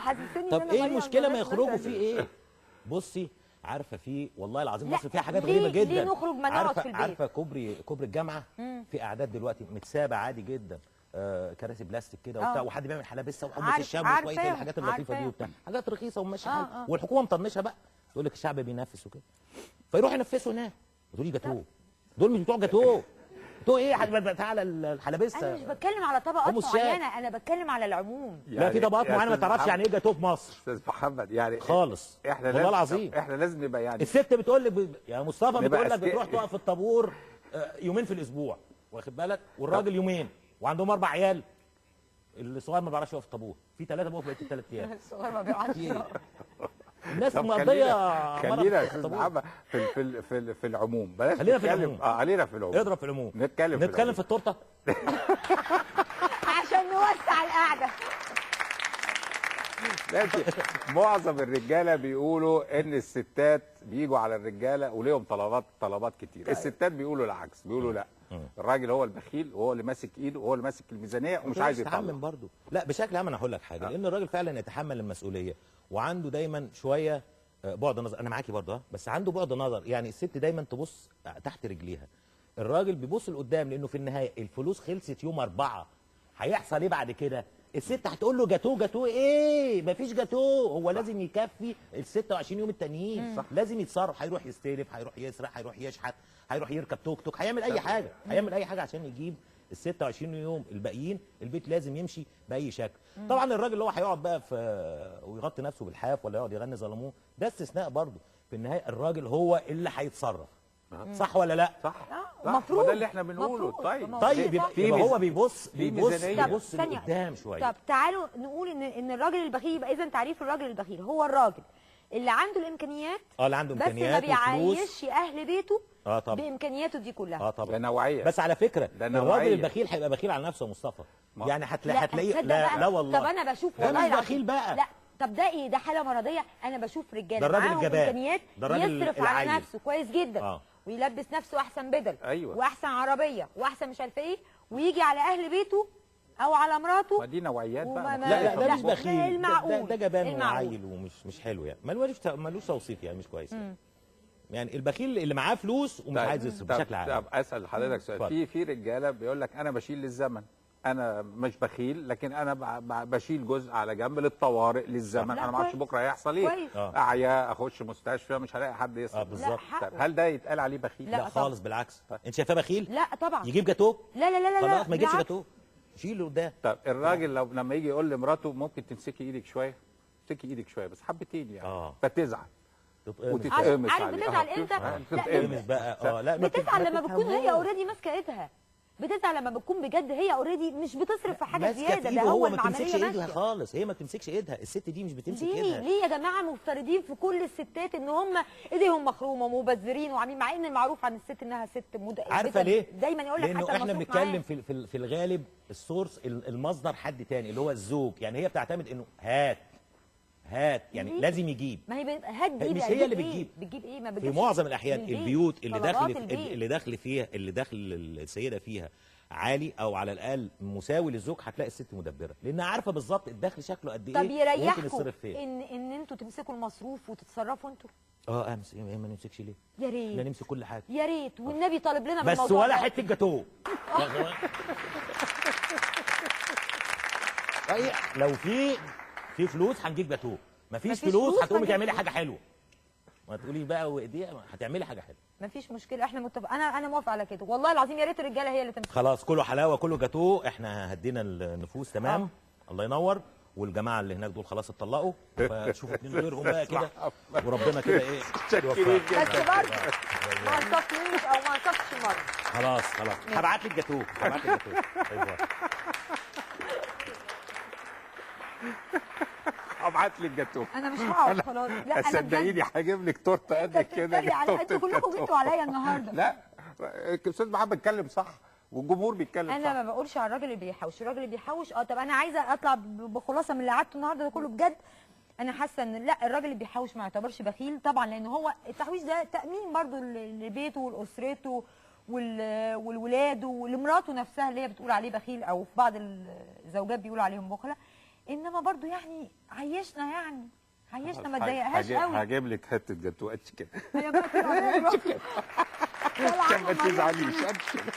حسستني طب ايه المشكله ما يخرجوا فيه ايه؟ بصي عارفه في والله العظيم مصر فيها حاجات غريبه جدا. ليه نخرج ما نقعد في البيت؟ عارفه كوبري الجامعه في اعداد دلوقتي متسابه عادي جدا، كراسي بلاستيك كده وبتاع، وحد بيعمل حلبسه وحمص الشام وشويه الحاجات اللطيفه دي وبتاع، حاجات رخيصه وماشي حالها، والحكومه مطنشه بقى تقول لك الشعب بينفس وكده، فيروح ينفسوا هناك. تقولي جاتوه، دول مش بتوع جاتوه. جاتوه ايه؟ تعالى الحلبسه. انا مش بتكلم على طبقات معينه، انا بتكلم على العموم. لا في طبقات معينه ما تعرفش يعني ايه جاتوه في مصر استاذ محمد، يعني خالص احنا والله العظيم احنا لازم نبقى يعني الست بتقول لك يا مصطفى بتقول لك بتروح تقف في الطابور يومين في الاسبوع، واخد بالك، والراجل يومين، وعندهم 4 عيال. الصغير ما بيعرفش يقف في الطابور، في 3 بقوا في بقيه ال3 ايام. الصغير ما بيعرفش الناس مقضيه. خلينا يا استاذ محمد في العموم، بلاش خلينا في العموم. خلينا في العموم. اضرب في العموم. نتكلم في التورته عشان نوسع القعده. لكن معظم الرجاله بيقولوا ان الستات بيجوا على الرجاله وليهم طلبات كتير. الستات بيقولوا العكس، بيقولوا لا، الراجل هو البخيل وهو اللي ماسك ايده وهو اللي ماسك الميزانيه ومش عايز يتحمل برضه. لا بشكل عام انا هقول لك حاجه، لان الراجل فعلا يتحمل المسؤوليه وعنده دايما شويه بعد نظر. انا معاكي برضه بس عنده بعد نظر. يعني الست دايما تبص تحت رجليها، الراجل بيبص لقدام، لانه في النهايه الفلوس خلصت يوم 4، هيحصل ايه بعد كده؟ الست هتقول له جاتوه ايه؟ مفيش جاتوه، هو لازم يكفي ال 26 يوم التانيين. لازم يتصرف، هيروح يستلف، هيروح يسرق، هيروح يشحت، هيروح يركب توك توك، هيعمل اي حاجه، هيعمل اي حاجه عشان يجيب ال 26 يوم الباقيين. البيت لازم يمشي باي شكل. طبعا الراجل اللي هو هيقعد بقى ويغطي نفسه بالحاف ولا يقعد يغني ظلموه، ده استثناء برضه. في النهايه الراجل هو اللي هيتصرف. صح ولا لا؟ صح. المفروض ده اللي احنا بنقوله. طيب يبقى هو بيبص لقدام شويه. طب تعالوا نقول ان الراجل البخيل يبقى اذا تعريف الراجل البخيل هو الراجل اللي عنده الامكانيات، اللي عنده امكانيات بس ما بيعيش اهل بيته طبعا بامكانياته دي كلها. طبعا ده نوعيه. بس على فكره الراجل البخيل هيبقى بخيل على نفسه يا مصطفى. يعني هتلاقيه لا والله. طب انا بشوف والله مش بخيل بقى. لا طب ده ايه؟ ده حاله مرضيه. انا بشوف رجاله معاهم امكانيات يصرف على نفسه كويس جدا ويلبس نفسه احسن بدل واحسن عربيه واحسن مش عارفه ايه، ويجي على اهل بيته او على مراته. ما دي نوعيات بقى. لا ده مش بخيل، ده جبان وعيل ومش حلو يعني، ملوش توصيف يعني، مش كويس يعني البخيل اللي معاه فلوس ومش عايز يصرف بشكل عام. طب اسال حضرتك سؤال. في رجاله بيقول لك انا بشيل للزمن، انا مش بخيل لكن انا بشيل جزء على جنب للطوارئ للزمن، انا ما اعرفش بكره هيحصل ايه، اعيا اخش مستشفى مش هلاقي حد يصرف. بالظبط. هل ده يتقال عليه بخيل؟ لا خالص، بالعكس. انت شايفاه بخيل؟ لا طبعا. يجيب جاتوه؟ لا خلاص ما يجيبش جاتوه، شيله قدام. طب الراجل لما يجي يقول لمراته ممكن تمسكي ايدك شويه، تمسكي ايدك شويه بس حبتين يعني، فتزعل وتتقمص. عارف بتزعل امتى؟ تتقمص بقى. لا بتزعل لما بتكون هي اوريدي ماسكه ايدها، بتزعل لما بتكون بجد هي اوريدي مش بتصرف في حاجه زياده. ده هو ما بتمسكش ايدها خالص، هي ما بتمسكش ايدها، الست دي مش بتمسك ايدها. ليه يا جماعه مفترضين في كل الستات ان هم ايديهم مخرومه ومبذرين وعاملين، مع ان المعروف عن الست انها ست عارفه ليه؟ دايما يقول لك لانه احنا بنتكلم في الغالب السورس المصدر حد تاني اللي هو الزوج، يعني هي بتعتمد انه هات يعني ليه؟ لازم يجيب. ما هي هات دي مش هي اللي بتجيب ايه؟ ما في معظم الاحيان البيوت اللي داخل السيده فيها عالي او على الاقل مساوي للزوج، هتلاقي الست مدبره لانها عارفه بالظبط الدخل شكله قد ايه. طب يريحكم ان انتوا تمسكوا المصروف وتتصرفوا انتوا؟ ما نمسكش ليه؟ يا ريت احنا نمسك كل حاجه. يا ريت والنبي طالب لنا بس ولا حته جاتوه. لو في فلوس هنجيب جاتوه، مفيش فلوس هتقومي تعملي حاجه حلوه، ما تقولي بقى وايديها هتعملي حاجه حلوه. مفيش مشكله، احنا متفق. انا موافقه على كده والله العظيم. يا ريت الرجاله هي اللي تمسك. خلاص كله حلاوه كله جاتوه، احنا هدينا النفوس تمام. الله ينور. والجماعه اللي هناك دول خلاص اتطلقوا، فشوفوا اتنين غيرهم بقى كده وربنا كده ايه شكرين جدا. بس برضه ما نصفنيش او ما نصفش مره. خلاص هبعت لك جاتوه، ايوه ابعت لك جاتوه. انا مش هقعد خلاص. لا انا صدقيني هجيب لك تورته قد كده. انتوا كلكم جيتوا عليا النهارده. لا استاذ محمد بيتكلم صح والجمهور بيتكلم صح. انا ما بقولش على الراجل اللي بيحوش، الراجل اللي بيحوش طب انا عايزه اطلع بخلاصه من اللي قعدته النهارده ده كله بجد. انا حاسه ان لا، الراجل اللي بيحوش ما يعتبرش بخيل طبعا، لان هو التحويش ده تامين برضو لبيته ولاسرته والولاد ولمراته نفسها اللي هي بتقول عليه بخيل، او في بعض الزوجات بيقولوا عليهم بخله. انما برضو يعني عيشنا ما تضايقهاش قوي. هجيب لك حته جاتوه قد كده هي بقى كده عشان ما تزعليش قد كده